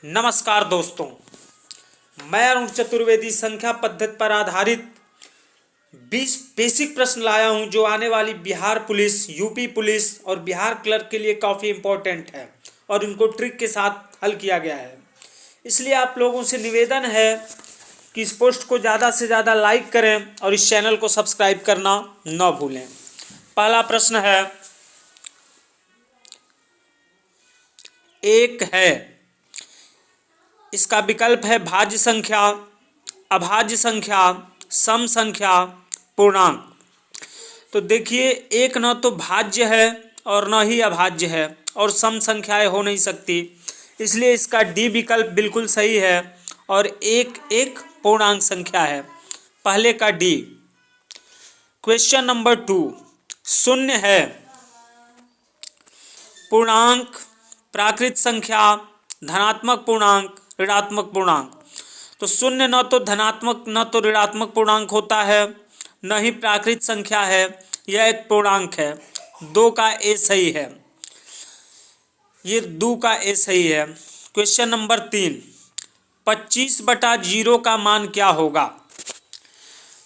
नमस्कार दोस्तों, मैं अरुण चतुर्वेदी संख्या पद्धति पर आधारित 20 बेसिक प्रश्न लाया हूं जो आने वाली बिहार पुलिस, यूपी पुलिस और बिहार क्लर्क के लिए काफ़ी इम्पोर्टेंट है और इनको ट्रिक के साथ हल किया गया है। इसलिए आप लोगों से निवेदन है कि इस पोस्ट को ज़्यादा से ज़्यादा लाइक करें और इस चैनल को सब्सक्राइब करना न भूलें। पहला प्रश्न है, एक है, इसका विकल्प है भाज्य संख्या, अभाज्य संख्या, सम संख्या, पूर्णांक। तो देखिए, एक न तो भाज्य है और न ही अभाज्य है और सम संख्याएं हो नहीं सकती, इसलिए इसका डी विकल्प बिल्कुल सही है और एक एक पूर्णांक संख्या है। पहले का डी। क्वेश्चन नंबर 2, शून्य है, पूर्णांक, प्राकृत संख्या, धनात्मक पूर्णांक, ऋणात्मक पूर्णांक। तो शून्य न तो धनात्मक न तो ऋणात्मक पूर्णांक होता है, न ही प्राकृत संख्या है, यह एक पूर्णांक है। 2 का ए सही है, ये 2 का ए सही है। क्वेश्चन नंबर 3, 25/0 का मान क्या होगा?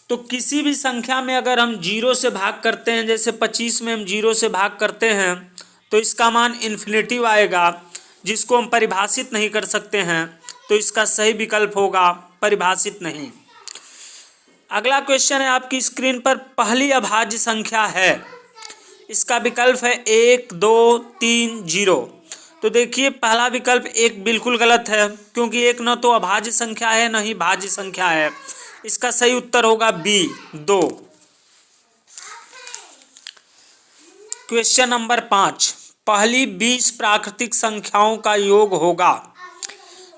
तो किसी भी संख्या में अगर हम 0 से भाग करते हैं, जैसे 25 में हम 0 से भाग करते हैं, तो इसका मान इन्फिनेटिव आएगा, जिसको हम परिभाषित नहीं कर सकते हैं। तो इसका सही विकल्प होगा परिभाषित नहीं। अगला क्वेश्चन है आपकी स्क्रीन पर, पहली अभाज्य संख्या है, इसका विकल्प है 1, 2, 3, 0। तो देखिए, पहला विकल्प एक बिल्कुल गलत है, क्योंकि एक न तो अभाज्य संख्या है न ही भाज्य संख्या है। इसका सही उत्तर होगा बी, 2। क्वेश्चन नंबर 5, पहली 20 प्राकृतिक संख्याओं का योग होगा।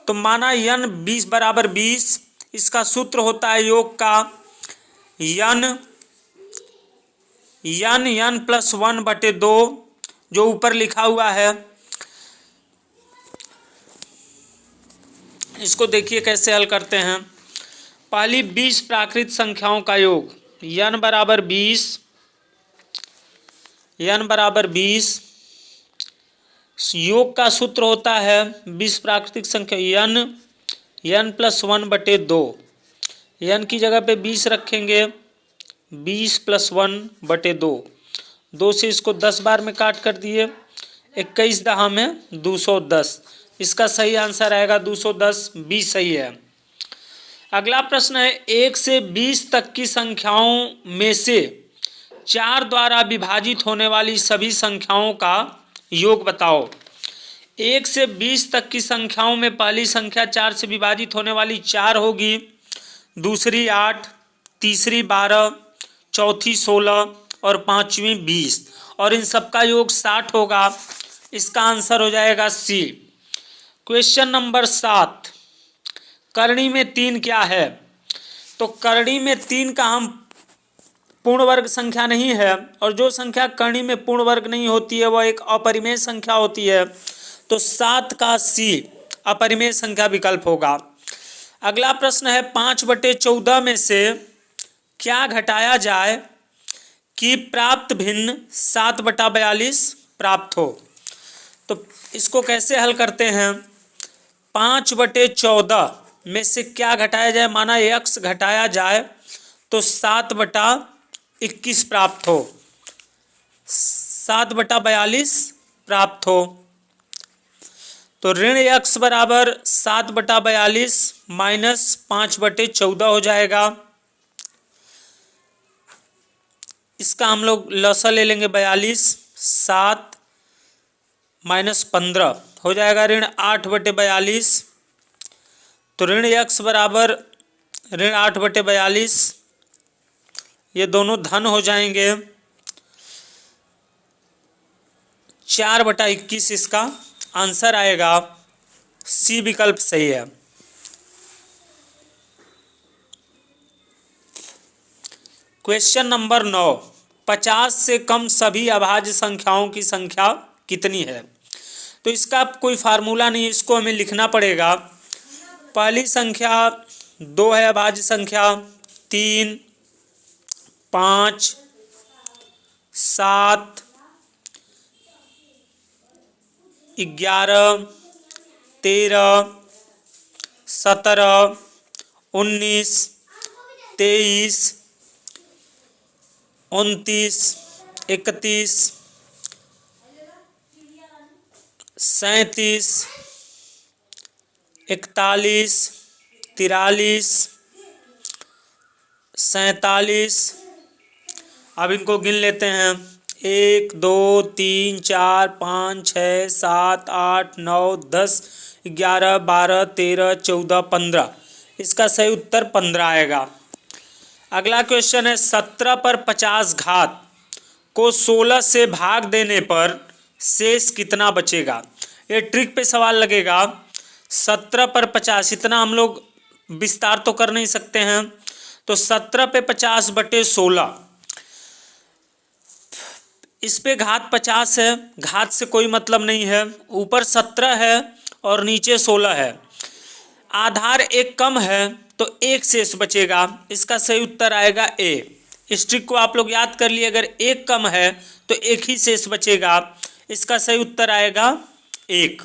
तो माना n 20 बराबर 20, इसका सूत्र होता है योग का n प्लस 1/2, जो ऊपर लिखा हुआ है। इसको देखिए कैसे हल करते हैं। पहली 20 प्राकृत संख्याओं का योग, n बराबर 20, योग का सूत्र होता है 20 प्राकृतिक संख्या n प्लस 1/2। n की जगह पे 20 रखेंगे, 20 प्लस 1/2। 2 से इसको 10 बार में काट कर दिए, 21 दहा में 210। इसका सही आंसर आएगा 210, 20 सही है। अगला प्रश्न है, 1 से 20 तक की संख्याओं में से 4 द्वारा विभाजित होने वाली सभी संख्याओं का योग बताओ। 1 से 20 तक की संख्याओं में पहली संख्या 4 से विभाजित होने वाली 4 होगी, दूसरी 8, तीसरी 12, चौथी 16 और पांचवी 20, और इन सबका योग 60 होगा। इसका आंसर हो जाएगा सी। क्वेश्चन नंबर 7, करणी में 3 क्या है? तो करणी में 3 का हम पूर्ण वर्ग संख्या नहीं है, और जो संख्या करणी में पूर्ण वर्ग नहीं होती है वह एक अपरिमेय संख्या होती है। तो 7 का सी अपरिमेय संख्या विकल्प होगा। अगला प्रश्न है, 5/14 में से क्या घटाया जाए कि प्राप्त भिन्न 7/42 प्राप्त हो? तो इसको कैसे हल करते हैं? 5/14 में से क्या घटाया जाए, माना x घटाया जाए तो 7/21 प्राप्त हो, 7/42 प्राप्त हो। तो ऋण x बराबर 7/42 माइनस 5/14 हो जाएगा। इसका हम लोग लसा ले लेंगे 42, 7 माइनस 15 हो जाएगा ऋण 8/42। तो ऋण x बराबर ऋण 8/42, ये दोनों धन हो जाएंगे। 4/21 इसका आंसर आएगा, सी विकल्प सही है। क्वेश्चन नंबर 9, 50 से कम सभी अभाज्य संख्याओं की संख्या कितनी है? तो इसका कोई फार्मूला नहीं, इसको हमें लिखना पड़ेगा। पहली संख्या 2 है अभाज्य संख्या, 3, 5, 7, 11, 13, 17, 19, 23, 29, 31, 37, 41, 43, 47। अब इनको गिन लेते हैं। 1, 2, 3, 4, 5, 6, 7, 8, 9, 10, 11, 12, 13, 14, 15। इसका सही उत्तर 15 आएगा। अगला क्वेश्चन है 17 पर 50 घात को 16 से भाग देने पर शेष कितना बचेगा। ये ट्रिक पे सवाल लगेगा। 17 पर 50, इतना हम लोग विस्तार तो कर नहीं सकते हैं, तो 17 पे 50 बटे 16, इस पे घात 50 है, घात से कोई मतलब नहीं है। ऊपर 17 है और नीचे 16 है। आधार एक कम है तो एक शेष बचेगा। इसका सही उत्तर आएगा ए। इस ट्रिक को आप लोग याद कर लिए। अगर एक कम है तो एक ही शेष बचेगा। इसका सही उत्तर आएगा 1।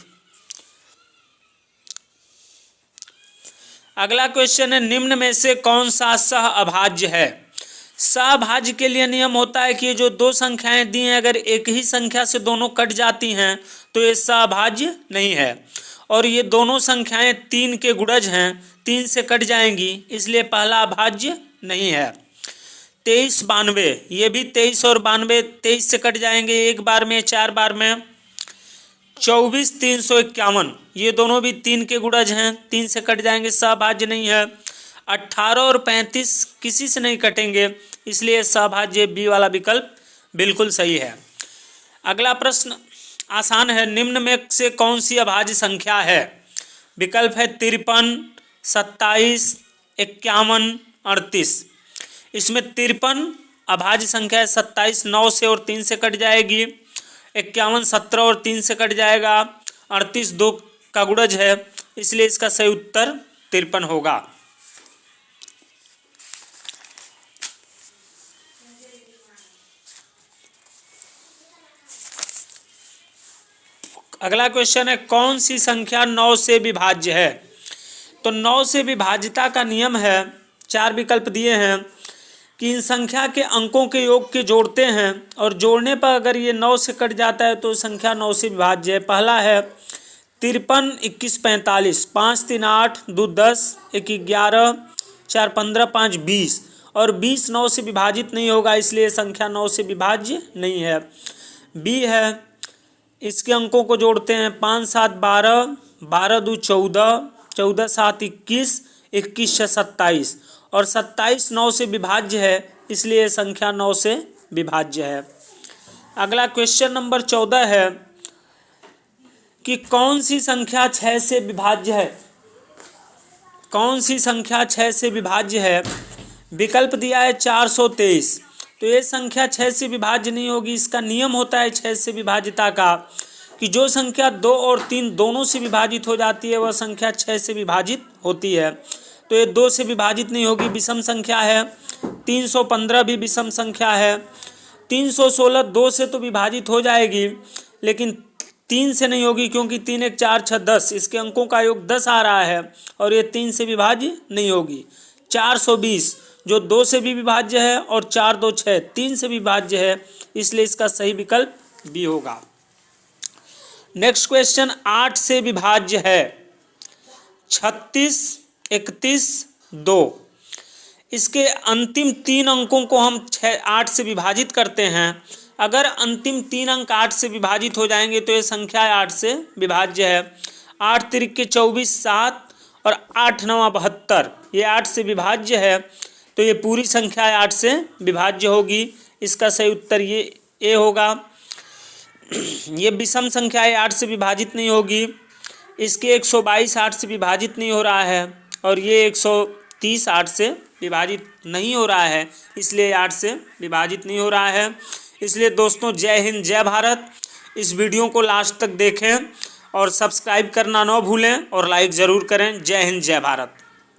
अगला क्वेश्चन है निम्न में से कौन सा सह अभाज्य है। सहभाज्य के लिए नियम होता है कि ये जो दो संख्याएं दी हैं, अगर एक ही संख्या से दोनों कट जाती हैं तो ये सहभाज्य नहीं है। और ये दोनों संख्याएं 3 के गुणज हैं, 3 से कट जाएंगी, इसलिए पहला अभाज्य नहीं है। 23, 92, ये भी 23 और 92 23 से कट जाएंगे, एक बार में 4 बार में। 24, 351, ये दोनों भी 3 के गुणज हैं, 3 से कट जाएंगे, सहभाज्य नहीं है। 18 और 35 किसी से नहीं कटेंगे, इसलिए सहभाज्य बी वाला विकल्प बिल्कुल सही है। अगला प्रश्न आसान है। निम्न में से कौन सी अभाज्य संख्या है। विकल्प है 53, 27, 51, 38। इसमें 53 अभाज्य संख्या है। 27 9 से और 3 से कट जाएगी। 51 17 और 3 से कट जाएगा। 38 2 का गुणज है, इसलिए इसका सही उत्तर 53 होगा। अगला क्वेश्चन है कौन सी संख्या 9 से विभाज्य है। तो 9 से विभाज्यता का नियम है, 4 विकल्प दिए हैं कि इन संख्या के अंकों के योग के जोड़ते हैं और जोड़ने पर अगर ये 9 से कट जाता है तो संख्या 9 से विभाज्य है। पहला है 53, 21, 45, 5 3 8, 2 10, 1 11, 4 15, 5 20 और 20 9 से विभाजित नहीं होगा, इसलिए संख्या 9 से विभाज्य नहीं है। बी है, इसके अंकों को जोड़ते हैं 5 7 12, 12 2 14, 14 7 21, 21 6 27 और 27 9 से विभाज्य है, इसलिए संख्या 9 से विभाज्य है। अगला क्वेश्चन नंबर 14 है कि कौन सी संख्या 6 से विभाज्य है। कौन सी संख्या 6 से विभाज्य है। विकल्प दिया है 423, तो ये संख्या 6 से विभाज्य नहीं होगी। इसका नियम होता है 6 से विभाज्यता का कि जो संख्या 2 और 3 दोनों से विभाजित हो जाती है वह संख्या 6 से विभाजित होती है। तो ये 2 से विभाजित नहीं होगी, विषम संख्या है। 315 भी विषम संख्या है। 316 2 से तो विभाजित हो जाएगी, लेकिन 3 से नहीं होगी, क्योंकि 3 1 4 6 10, इसके अंकों का योग 10 आ रहा है और ये 3 से विभाज्य नहीं होगी। 420 जो 2 से भी विभाज्य है और 4 2 6 3 से विभाज्य है, इसलिए इसका सही विकल्प बी होगा। नेक्स्ट क्वेश्चन 8 से विभाज्य है। 36, 31, 2। इसके अंतिम 3 अंकों को हम 8 से विभाजित करते हैं। अगर अंतिम 3 अंक 8 से विभाजित हो जाएंगे तो ये संख्या 8 से विभाज्य है। 8 3 24 7 और 8 9 72, ये 8 से विभाज्य है, तो ये पूरी संख्या 8 से विभाज्य होगी। इसका सही उत्तर ये ए होगा। ये विषम संख्या 8 से विभाजित नहीं होगी। इसके 122 8 से विभाजित नहीं हो रहा है और ये 130 8 से विभाजित नहीं हो रहा है, इसलिए 8 से विभाजित नहीं हो रहा है। इसलिए दोस्तों जय हिंद जय भारत। इस वीडियो को लास्ट तक देखें और सब्सक्राइब करना ना भूलें और लाइक ज़रूर करें। जय हिंद जय भारत।